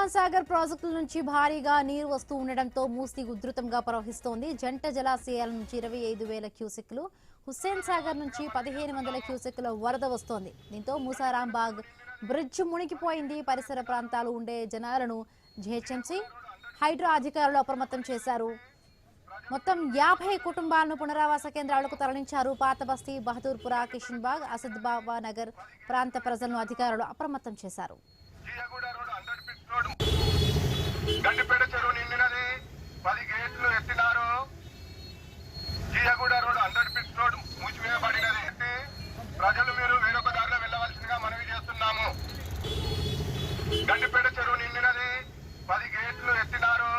ఉస్మాన్ సాగర్ ప్రాజెక్టుల నుంచి భారీగా నీరు వస్తూ ఉండడంతో మూసీ ఉధృతంగా ప్రవహిస్తోంది. జంట జలాశయాల నుంచి 25,000 క్యూసెక్లు, హుస్సేన్ సాగర్ నుంచి 1,500 క్యూసెక్ల వరద వస్తోంది. దీంతో మూసారాంబాగ్ బ్రిడ్జ్ మునిగిపోయింది. పరిసర ప్రాంతాలు ఉండే జనాలను జీహెచ్ఎంసీ హైడ్రా అధికారులు అప్రమత్తం చేశారు. మొత్తం 50 కుటుంబాలను పునరావాస కేంద్రాలకు తరలించారు. పాత బస్తీ, బహదూర్పుర, కిషన్బాగ్, అసద్బాబా నగర్ ప్రాంత ప్రజలను అధికారులు అప్రమత్తం చేశారు. గండిపేట చెరువు నిండినది, 10 గేట్లు ఎత్తినారు. Jiyaguda road 100 feet road మూసివేయబడినది. ప్రజలు మీరు వేరొక దారిలో వెళ్ళవలసిందిగా మనవి చేస్తున్నాము. గండిపేట చెరువు నిండినది, 10 గేట్లు ఎత్తినారు.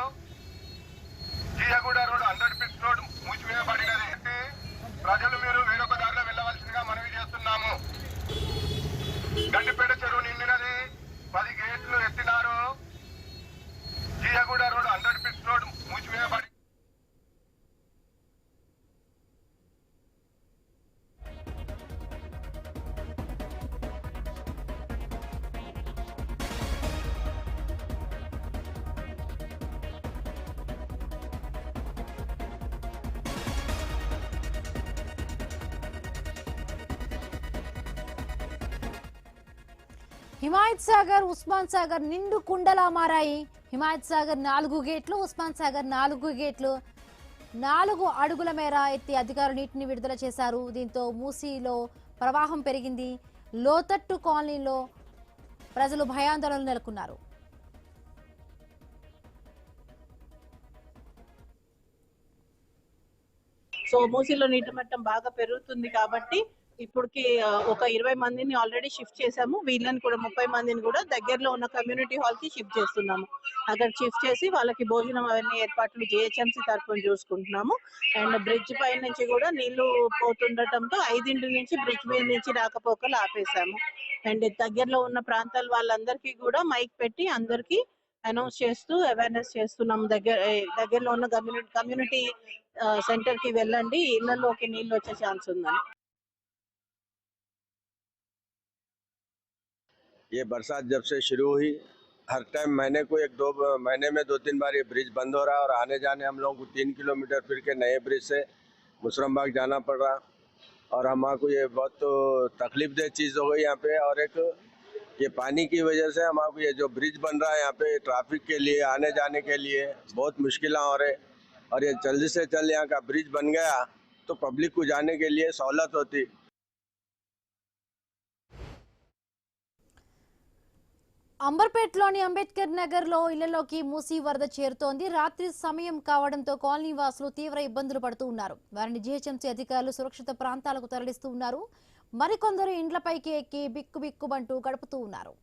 Jiyaguda road 100 feet road మూసివేయబడినది. ప్రజలు మీరు వేరొక దారిలో వెళ్ళవలసిందిగా మనవి చేస్తున్నాము. గండిపేట చెరువు నిండినది, 10 గేట్లు ఎత్తినారు. జీయగూడ రోడ్ 100 ఫీట్ రోడ్ మూసివేయబడి హిమాయత్ సాగర్, ఉస్మాన్ సాగర్ నిండు కుండలా మారాయి. హిమాయత్ సాగర్ 4 గేట్లు, ఉస్మాన్ సాగర్ 4 గేట్లు 4 అడుగుల మేర ఎత్తి అధికారులు నీటిని విడుదల చేశారు. దీంతో మూసీలో ప్రవాహం పెరిగింది. లోతట్టు కాలనీలో ప్రజలు భయాందోళనలు నెలకొన్నారు. సో మూసీలో నీటి మట్టం బాగా పెరుగుతుంది కాబట్టి ఇప్పటికి ఒక 20 మందిని ఆల్రెడీ షిఫ్ట్ చేసాము. వీళ్ళని కూడా 30 మందిని కూడా దగ్గరలో ఉన్న కమ్యూనిటీ హాల్ కి షిఫ్ట్ చేస్తున్నాము. అక్కడ షిఫ్ట్ చేసి వాళ్ళకి భోజనం అవన్నీ ఏర్పాట్లు జిహెచ్ఎంసీ తరఫున చూసుకుంటున్నాము. అండ్ బ్రిడ్జ్ పై నుంచి కూడా నీళ్లు పోతుండటంతో 5 నుంచి బ్రిడ్జ్ మీద నుంచి రాకపోకలు ఆపేశాము. అండ్ దగ్గరలో ఉన్న ప్రాంతాల వాళ్ళందరికీ కూడా మైక్ పెట్టి అందరికీ అనౌన్స్ చేస్తూ అవేర్నెస్ చేస్తున్నాము. దగ్గరలో ఉన్న కమ్యూనిటీ సెంటర్ కి వెళ్ళండి, ఇళ్లలోకి నీళ్ళు వచ్చే ఛాన్స్ ఉందని. ये बरसात जब से शुरू हुई, हर टाइम महीने को 1-2 महीने में 2-3 बार ये ब्रिज बंद हो रहा है और आने जाने हम लोगों को 3 किलोमीटर फिर के नए ब्रिज से मुसरमबाग जाना पड़ रहा और हमारे को ये बहुत तो तकलीफ दे चीज़ हो गई यहाँ पे। और एक ये पानी की वजह से हमारे को ये जो ब्रिज बन रहा है यहाँ पे ट्रैफिक के लिए आने जाने के लिए बहुत मुश्किलें हो रहे और ये जल्दी से जल्द यहाँ का ब्रिज बन गया तो पब्लिक को जाने के लिए सहूलत होती। అంబర్పేటలోని అంబేద్కర్ నగర్ లో ఇళ్లలోకి మూసీ వరద చేరుతోంది. రాత్రి సమయం కావడంతో కాలనీ వాసులు తీవ్ర ఇబ్బందులు పడుతూ ఉన్నారు. వారిని జీహెచ్ఎంసీ అధికారులు సురక్షిత ప్రాంతాలకు తరలిస్తూ ఉన్నారు. మరికొందరు ఇండ్లపైకి ఎక్కి బిక్కుబిక్కుమంటూ గడుపుతూ ఉన్నారు.